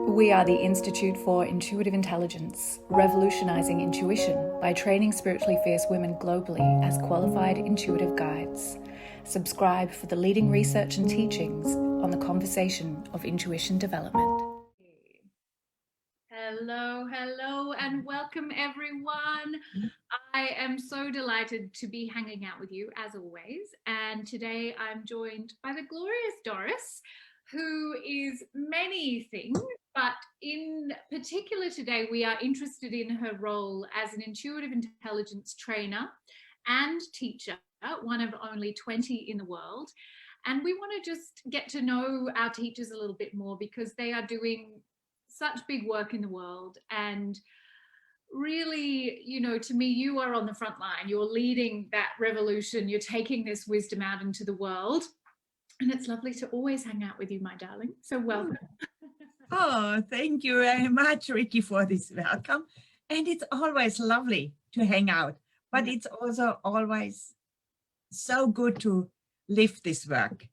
We are the Institute for Intuitive Intelligence, revolutionizing intuition by training spiritually fierce women globally as qualified intuitive guides. Subscribe for the leading research and teachings on the conversation of intuition development. Hello, and welcome everyone. I am so delighted to be hanging out with you as always. And today I'm joined by the glorious Doris, who is many things, but in particular today we are interested in her role as an intuitive intelligence trainer and teacher, one of only 20 in the world. And we want to just get to know our teachers a little bit more because they are doing such big work in the world. And really, you know, to me, you are on the front line. You're leading that revolution. You're taking this wisdom out into the world. And it's lovely to always hang out with you, my darling. So welcome. Oh, thank you very much, Ricky, for this welcome. And it's always lovely to hang out, but it's also always so good to live this work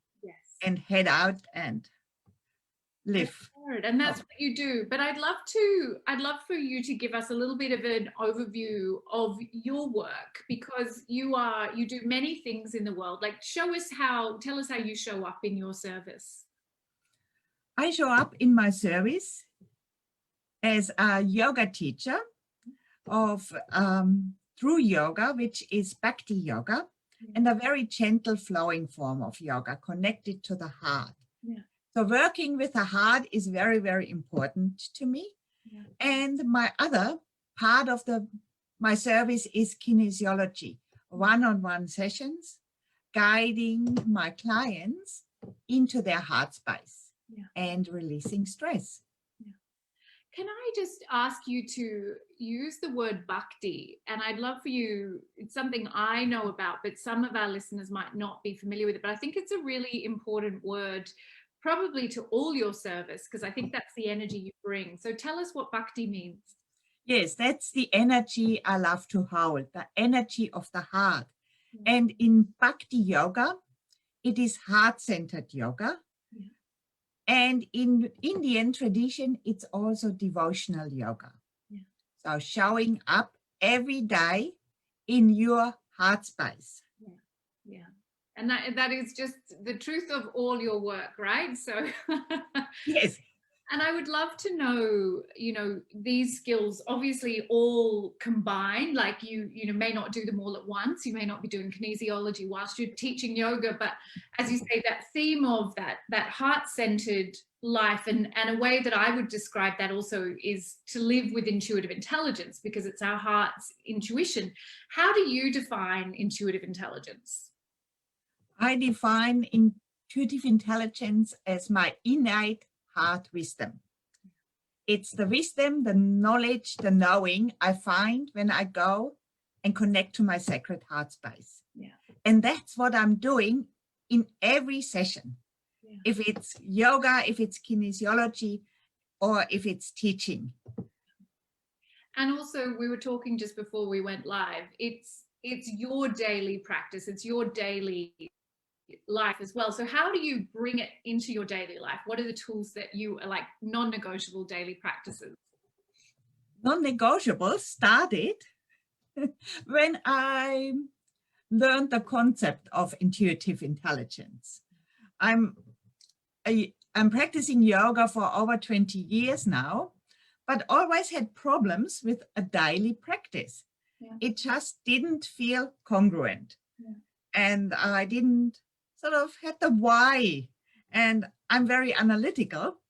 and head out and live. And that's what you do. But I'd love for you to give us a little bit of an overview of your work, because you do many things in the world. Like tell us how you show up in your service. I show up in my service as a yoga teacher of true yoga, which is Bhakti Yoga, and a very gentle flowing form of yoga connected to the heart. So working with the heart is very, very important to me. And my other part of my service is kinesiology, one-on-one sessions, guiding my clients into their heart space and releasing stress. Can I just ask you to use the word bhakti? And I'd love for you, it's something I know about, but some of our listeners might not be familiar with it, but I think it's a really important word probably to all your service, because I think that's the energy you bring. So tell us what bhakti means. Yes, that's the energy I love to hold, the energy of the heart. And in Bhakti Yoga, it is heart-centered yoga. And in Indian tradition, it's also devotional yoga. So showing up every day in your heart space. And that is just the truth of all your work, right? So yes. And I would love to know, you know, these skills obviously all combined, like you may not do them all at once. You may not be doing kinesiology whilst you're teaching yoga, but as you say, that theme of that heart-centered life, and a way that I would describe that also is to live with intuitive intelligence, because it's our heart's intuition. How do you define intuitive intelligence? I define intuitive intelligence as my innate heart wisdom. It's the wisdom, the knowledge, the knowing I find when I go and connect to my sacred heart space. And that's what I'm doing in every session. If it's yoga, if it's kinesiology, or if it's teaching. And also, we were talking just before we went live, it's your daily practice, it's your daily life as well. So how do you bring it into your daily life? What are the tools that you are like non-negotiable daily practices? Non-negotiable started when I learned the concept of intuitive intelligence. I'm practicing yoga for over 20 years now, but always had problems with a daily practice. It just didn't feel congruent. And I didn't sort of had the why. And I'm very analytical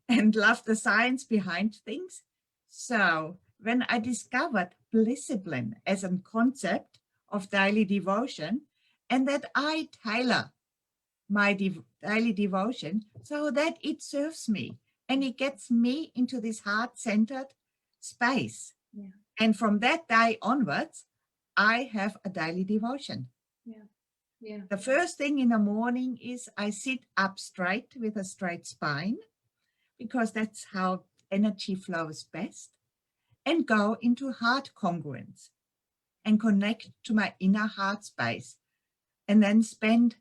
and love the science behind things. So when I discovered discipline as a concept of daily devotion, and that I tailor my daily devotion so that it serves me and it gets me into this heart-centered space. And from that day onwards, I have a daily devotion. The first thing in the morning is I sit up straight with a straight spine, because that's how energy flows best, and go into heart congruence and connect to my inner heart space, and then spend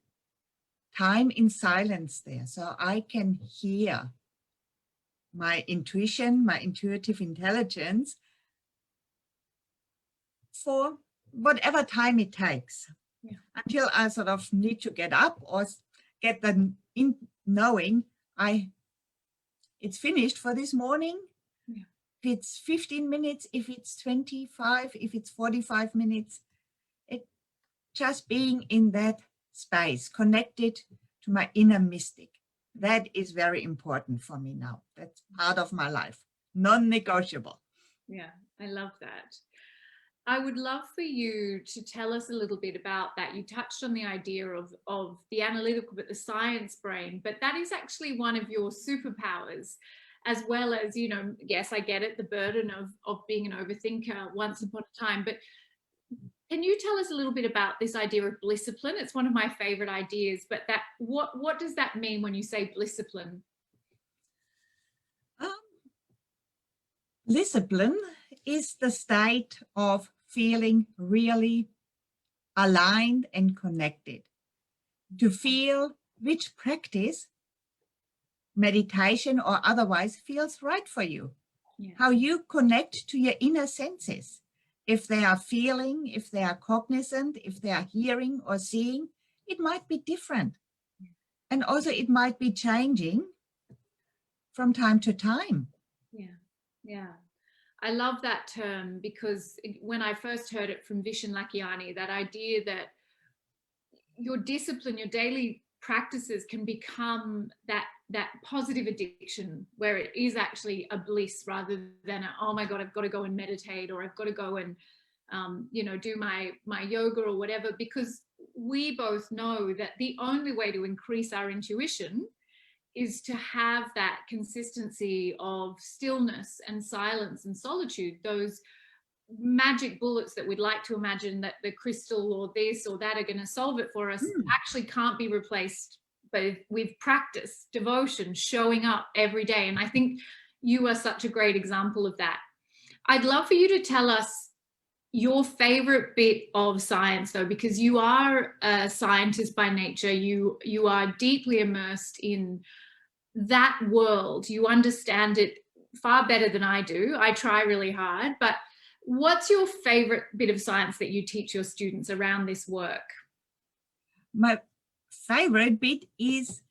time in silence there so I can hear my intuition, my intuitive intelligence for whatever time it takes, until I sort of need to get up or get the in knowing it's finished for this morning. If it's 15 minutes, if it's 25, if it's 45 minutes, it just being in that space, connected to my inner mystic. That is very important for me now. That's part of my life, non-negotiable. Yeah, I love that. I would love for you to tell us a little bit about that. You touched on the idea of the analytical, but the science brain, but that is actually one of your superpowers, as well as, you know, yes, I get it, the burden of being an overthinker once upon a time, but can you tell us a little bit about this idea of blisscipline? It's one of my favorite ideas, but that what does that mean when you say blisscipline? Blisscipline is the state of feeling really aligned and connected. To feel which practice, meditation or otherwise, feels right for you. Yeah. How you connect to your inner senses. If they are feeling, if they are cognizant, if they are hearing or seeing, it might be different. And also it might be changing from time to time. Yeah. I love that term, because when I first heard it from Vishen Lakhiani, that idea that your discipline, your daily practices can become that positive addiction, where it is actually a bliss rather than oh my God, I've got to go and meditate, or I've got to go and do my yoga or whatever, because we both know that the only way to increase our intuition is to have that consistency of stillness and silence and solitude, those magic bullets that we'd like to imagine that the crystal or this or that are going to solve it for us actually can't be replaced with practice, devotion, showing up every day. And I think you are such a great example of that. I'd love for you to tell us your favorite bit of science, though, because you are a scientist by nature. You are deeply immersed in that world. You understand it far better than I do. I try really hard, but what's your favorite bit of science that you teach your students around this work? My favorite bit is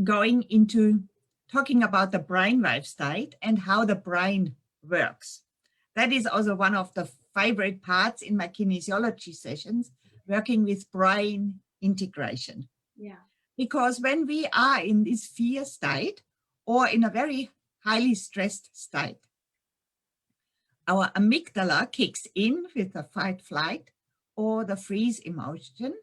going into talking about the brainwave state and how the brain works. That is also one of the favorite parts in my kinesiology sessions, working with brain integration. Yeah. Because when we are in this fear state or in a very highly stressed state, our amygdala kicks in with the fight, flight, or the freeze emotion,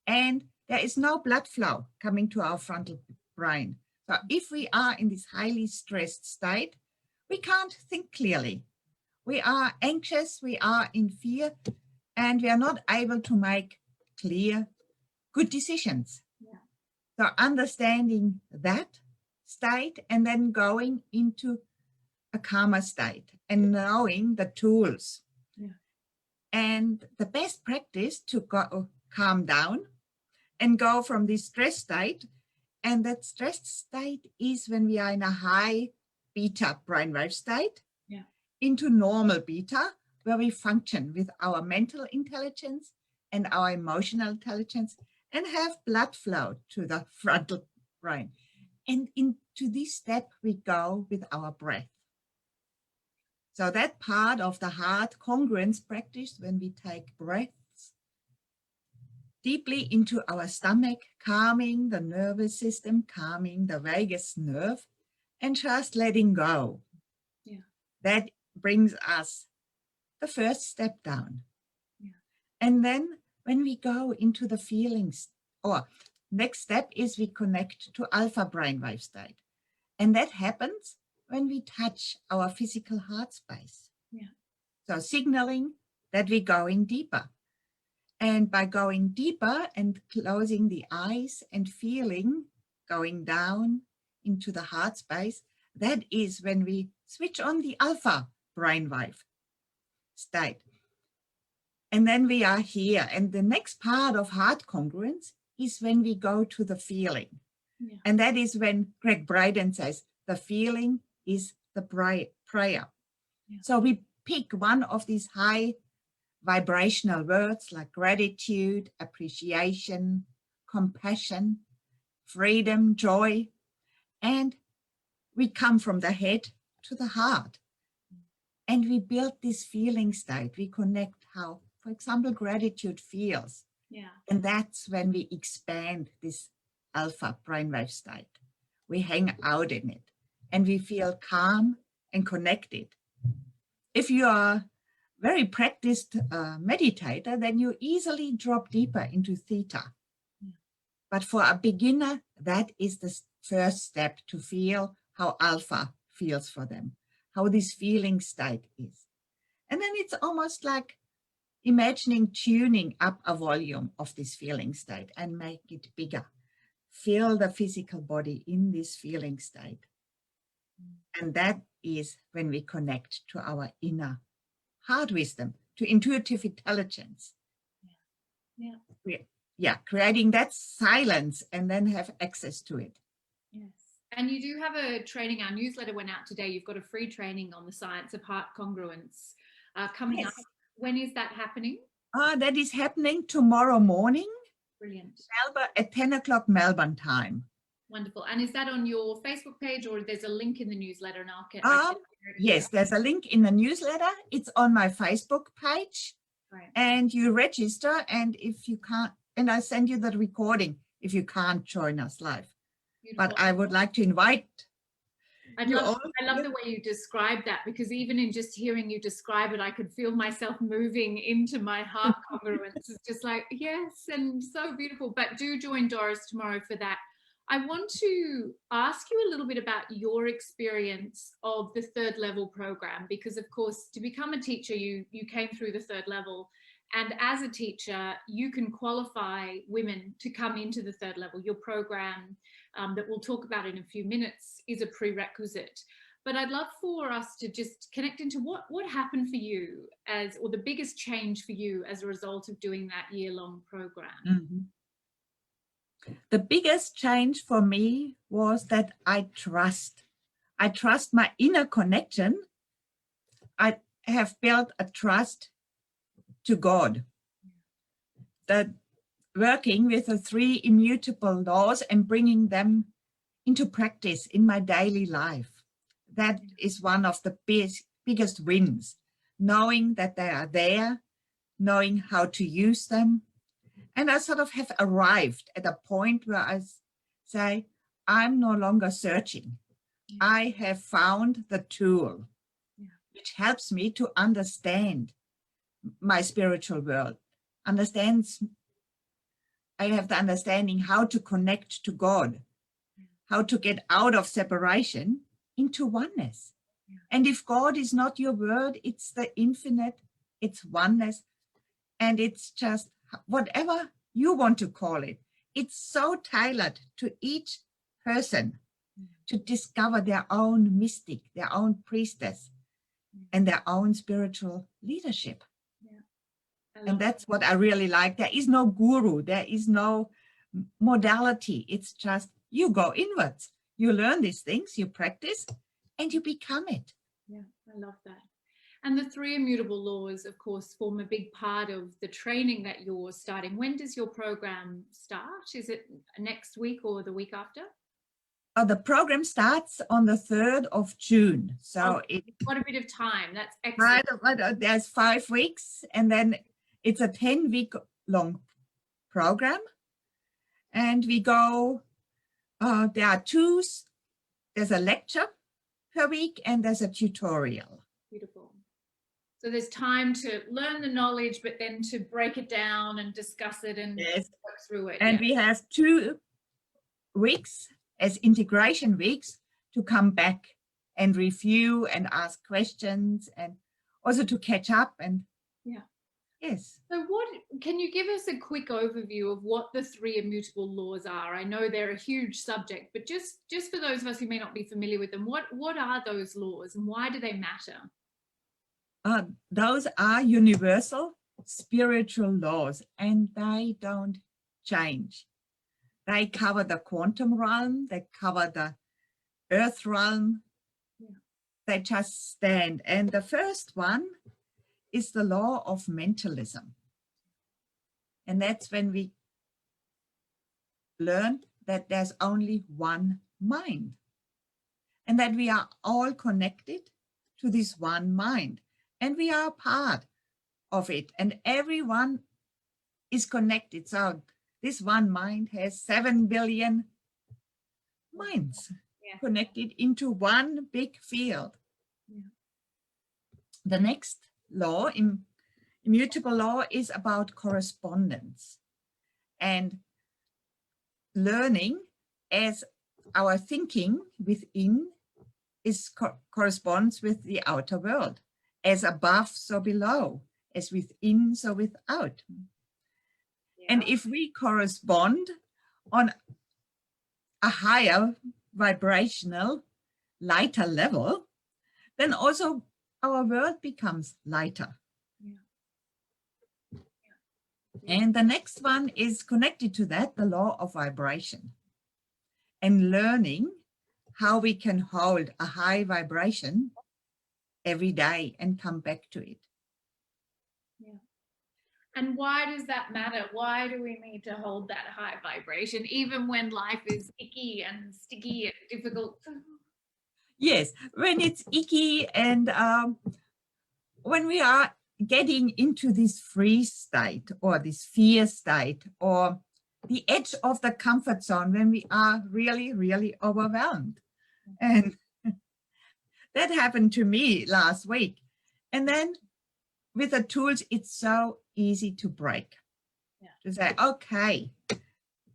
and there is no blood flow coming to our frontal brain. So if we are in this highly stressed state, we can't think clearly. We are anxious, we are in fear, and we are not able to make clear, good decisions. Yeah. So understanding that state and then going into a calmer state and knowing the tools. Yeah. And the best practice to go calm down and go from this stress state. And that stressed state is when we are in a high beta brainwave state, yeah, into normal beta, where we function with our mental intelligence and our emotional intelligence and have blood flow to the frontal brain. And into this step, we go with our breath. So that part of the heart congruence practice, when we take breaths deeply into our stomach, calming the nervous system, calming the vagus nerve, and just letting go. Yeah. That brings us the first step down. Yeah. And then when we go into the feelings, or next step is we connect to alpha brainwave state. And that happens when we touch our physical heart space. Yeah. So signaling that we're going deeper. And by going deeper and closing the eyes and feeling going down into the heart space, that is when we switch on the alpha brainwave state. And then we are here. And the next part of heart congruence is when we go to the feeling. Yeah. And that is when Greg Braden says, the feeling is the prayer. Yeah. So we pick one of these high vibrational words like gratitude, appreciation, compassion, freedom, joy, and we come from the head to the heart. And we build this feeling state. We connect how, for example, gratitude feels. Yeah. And that's when we expand this alpha brainwave state. We hang out in it and we feel calm and connected. If you are very practiced meditator, then you easily drop deeper into theta. Yeah. But for a beginner, that is the first step to feel how alpha feels for them, how this feeling state is. And then it's almost like imagining tuning up a volume of this feeling state and make it bigger. Feel the physical body in this feeling state. And that is when we connect to our inner heart wisdom, to intuitive intelligence. Yeah, creating that silence and then have access to it. Yes. And you do have a training, our newsletter went out today. You've got a free training on the science of heart congruence coming up. When is that happening? That is happening tomorrow morning. Brilliant. Melbourne, at 10 o'clock Melbourne time. Wonderful. And is that on your Facebook page or there's a link in the newsletter? And yes, there's a link in the newsletter. It's on my Facebook page. Right. And you register, and if you can't, and I send you the recording if you can't join us live. Beautiful. But I would like to invite I love the way you describe that, because even in just hearing you describe it, I could feel myself moving into my heart congruence. It's just like, yes, and so beautiful. But do join Doris tomorrow for that. I want to ask you a little bit about your experience of the third level program, because of course, to become a teacher, you came through the third level. And as a teacher, you can qualify women to come into the third level. Your program that we'll talk about in a few minutes is a prerequisite. But I'd love for us to just connect into what happened for you or the biggest change for you as a result of doing that year-long program. Mm-hmm. The biggest change for me was that I trust my inner connection. I have built a trust to God, that working with the 3 immutable laws and bringing them into practice in my daily life. That is one of the biggest wins, knowing that they are there, knowing how to use them. And I sort of have arrived at a point where I say, I'm no longer searching. Yeah. I have found the tool, which helps me to understand my spiritual world. I have the understanding how to connect to God, how to get out of separation into oneness. Yeah. And if God is not your word, it's the infinite, it's oneness, and it's just whatever you want to call it. It's so tailored to each person to discover their own mystic, their own priestess, and their own spiritual leadership. And that's what I really like. There is no guru. There is no modality. It's just you go inwards. You learn these things, you practice, and you become it. Yeah, I love that. And the 3 immutable laws, of course, form a big part of the training that you're starting. When does your program start? Is it next week or the week after? The program starts on the 3rd of June. So it's got a bit of time. That's excellent. There's 5 weeks, and then it's a 10-week long program. And we go, there are 2, there's a lecture per week and there's a tutorial. Beautiful. So there's time to learn the knowledge, but then to break it down and discuss it and work through it. And we have 2 weeks as integration weeks to come back and review and ask questions and also to catch up. And yes. So can you give us a quick overview of what the 3 immutable laws are? I know they're a huge subject, but just for those of us who may not be familiar with them, what are those laws and why do they matter? Those are universal spiritual laws, and they don't change. They cover the quantum realm, they cover earth realm. They just stand. And the first one is the law of mentalism. And that's when we learn that there's only one mind and that we are all connected to this one mind and we are part of it and everyone is connected. So this one mind has 7 billion minds connected into one big field. The next law, immutable law, is about correspondence and learning as our thinking within corresponds with the outer world, as above, so below, as within, so without. And if we correspond on a higher vibrational, lighter level, then also our world becomes lighter. And the next one is connected to that, the law of vibration, and learning how we can hold a high vibration every day and come back to it. And why does that matter? Why do we need to hold that high vibration, even when life is icky and sticky and difficult? Yes, when it's icky and when we are getting into this freeze state or this fear state or the edge of the comfort zone, when we are really, really overwhelmed. And that happened to me last week. And then with the tools, it's so easy to break. To say, okay,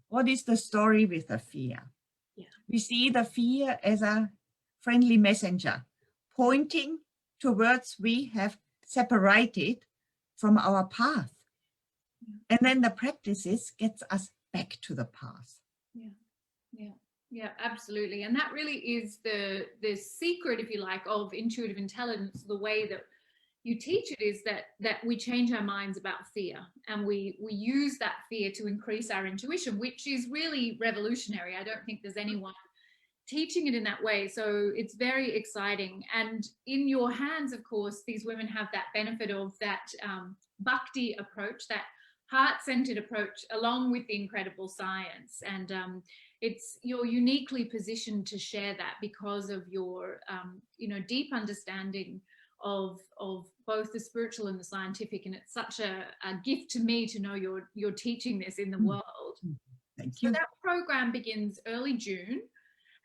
what is the story with the fear? We see the fear as a friendly messenger pointing towards we have separated from our path. And then the practices gets us back to the path. Yeah, absolutely. And that really is the secret, if you like, of intuitive intelligence. The way that you teach it is that we change our minds about fear, and we use that fear to increase our intuition, which is really revolutionary. I don't think there's anyone teaching it in that way. So it's very exciting. And in your hands, of course, these women have that benefit of that Bhakti approach, that heart-centered approach, along with the incredible science. And you're uniquely positioned to share that because of your deep understanding of both the spiritual and the scientific. And it's such a gift to me to know you're teaching this in the world. Thank you. So that program begins early June.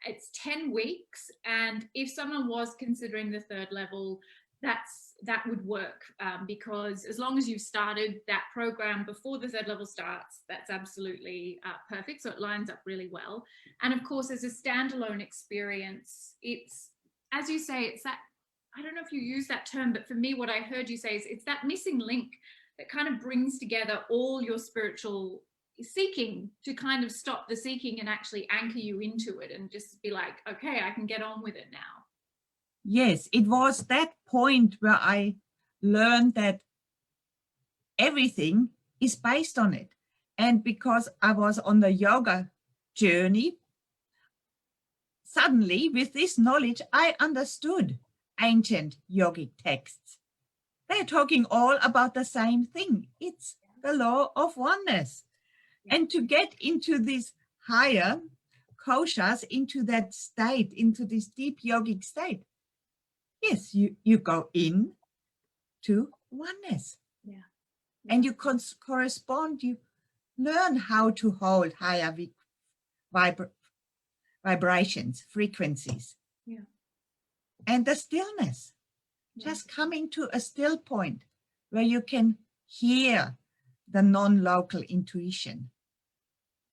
It's 10 weeks. And if someone was considering the third level, that would work, because as long as you've started that program before the third level starts, that's absolutely perfect. So it lines up really well. And of course, as a standalone experience, it's, as you say, it's that, I don't know if you use that term, but for me, what I heard you say is it's that missing link that kind of brings together all your spiritual seeking to kind of stop the seeking and actually anchor you into it and just be like, okay, I can get on with it now. Yes, it was that point where I learned that everything is based on it. And because I was on the yoga journey, suddenly with this knowledge, I understood ancient yogic texts. They're talking all about the same thing. It's the law of oneness. And to get into this higher koshas, into that state, into this deep yogic state, yes, you go in to oneness. And you correspond, you learn how to hold higher vibrations, frequencies. And the stillness, just coming to a still point where you can hear the non-local intuition.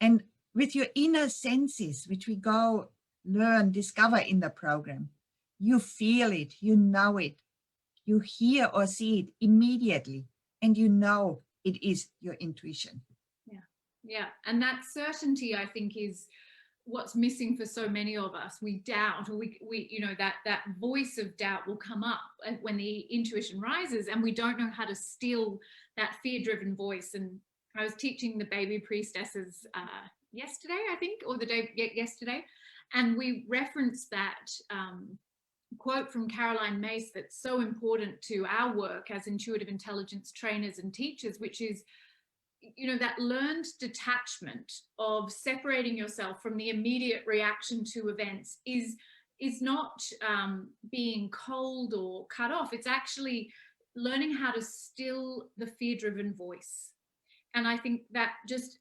And with your inner senses, which we go learn, discover in the program, you feel it, you know it, you hear or see it immediately, and you know it is your intuition. Yeah. And that certainty, I think, is what's missing for so many of us. We doubt, or we that voice of doubt will come up when the intuition rises, and we don't know how to still that fear-driven voice. And I was teaching the baby priestesses yesterday, I think, or the day yesterday, And we referenced that quote from Caroline Myss that's so important to our work as intuitive intelligence trainers and teachers, which is, you know, that learned detachment of separating yourself from the immediate reaction to events is not being cold or cut off. It's actually learning how to still the fear-driven voice. And I think that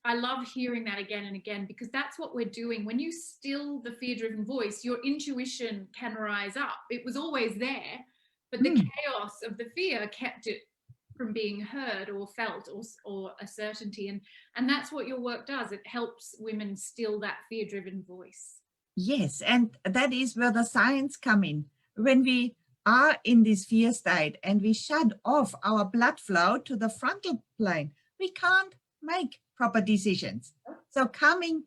I love hearing that again and again, because that's what we're doing. When you still the fear-driven voice, your intuition can rise up. It was always there, but the chaos of the fear kept it from being heard or felt or a certainty. And that's what your work does. It helps women still that fear-driven voice. Yes, and that is where the science come in. When we are in this fear state and we shut off our blood flow to the frontal plane, we can't make proper decisions. So calming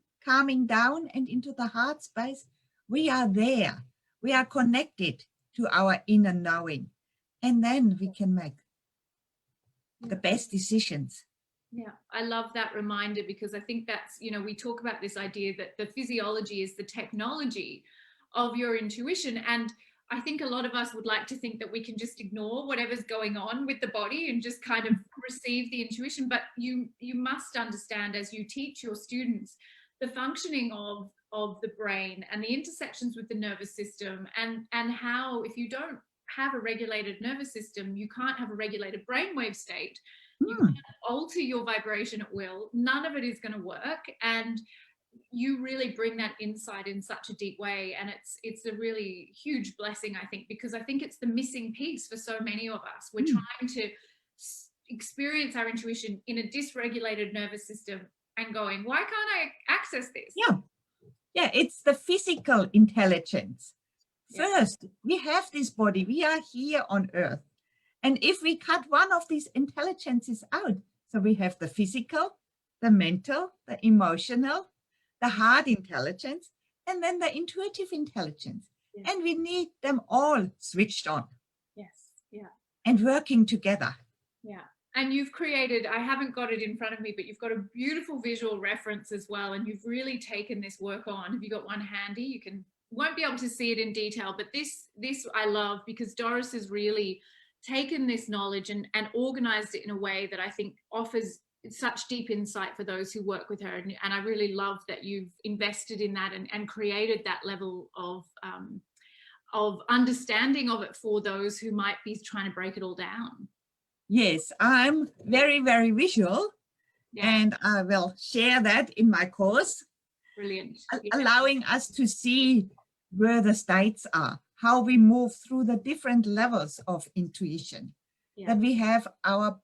down and into the heart space, we are there. We are connected to our inner knowing. And then we can make the best decisions. Yeah, I love that reminder, because I think that's, you know, we talk about this idea that the physiology is the technology of your intuition. And I think a lot of us would like to think that we can just ignore whatever's going on with the body and just kind of receive the intuition. But you must understand, as you teach your students, the functioning of the brain and the intersections with the nervous system, and how, if you don't have a regulated nervous system, you can't have a regulated brainwave state. You can't alter your vibration at will. None of it is going to work. And you really bring that insight in such a deep way. And it's a really huge blessing, I think, because I think it's the missing piece for so many of us. We're trying to experience our intuition in a dysregulated nervous system and going, why can't I access this? Yeah, it's the physical intelligence. First, we have this body. We are here on earth. And if we cut one of these intelligences out, so we have the physical, the mental, the emotional, the heart intelligence, and then the intuitive intelligence. Yes. And we need them all switched on. Yes, yeah. And working together. Yeah. And you've created, I haven't got it in front of me, but you've got a beautiful visual reference as well. And you've really taken this work on. Have you got one handy? You won't be able to see it in detail, but this I love, because Doris has really taken this knowledge and organized it in a way that I think offers such deep insight for those who work with her. And I really love that you've invested in that and created that level of understanding of it for those who might be trying to break it all down. Yes, I'm very, very visual, and I will share that in my course. Brilliant. Allowing us to see where the states are, how we move through the different levels of intuition, that we have our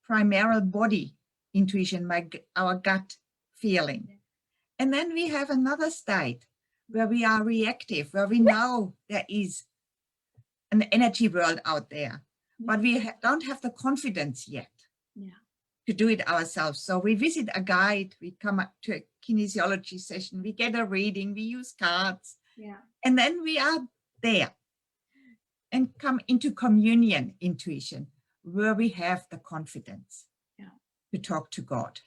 primary body intuition, our gut feeling. And then we have another state where we are reactive, where we know there is an energy world out there, but we don't have the confidence yet to do it ourselves. So we visit a guide, we come up to a kinesiology session, we get a reading, we use cards, and then we are there and come into communion intuition, where we have the confidence to talk to God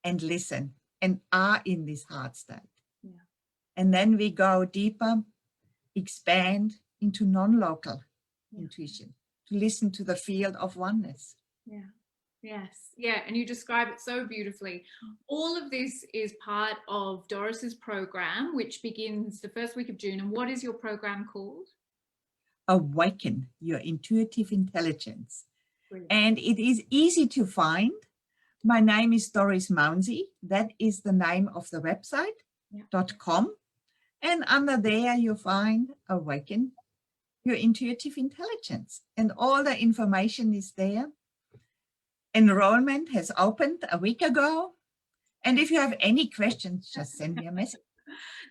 and listen and are in this heart state. And then we go deeper, expand into non-local intuition, to listen to the field of oneness. Yes. Yeah. And you describe it so beautifully. All of this is part of Doris's program, which begins the first week of June. And what is your program called? Awaken your intuitive intelligence. Brilliant. And it is easy to find. My name is Doris Mounsey. That is the name of the website, .com. And under there you find Awaken your intuitive intelligence. And all the information is there. Enrollment has opened a week ago. And if you have any questions, just send me a message.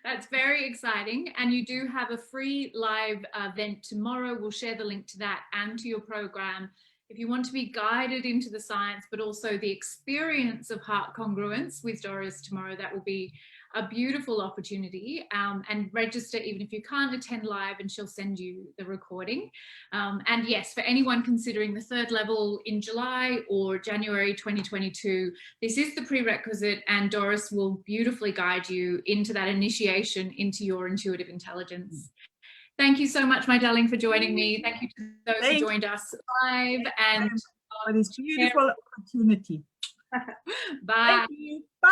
That's very exciting. And you do have a free live event tomorrow. We'll share the link to that and to your program. If you want to be guided into the science, but also the experience of heart congruence with Doris tomorrow, that will be a beautiful opportunity, and register even if you can't attend live, and she'll send you the recording. And yes, for anyone considering the 3rd level in July or January 2022, this is the prerequisite, and Doris will beautifully guide you into that initiation into your intuitive intelligence. Thank you so much, my darling, for joining me. Thank you to those who joined us live, and for this beautiful opportunity. bye. Thank you. Bye.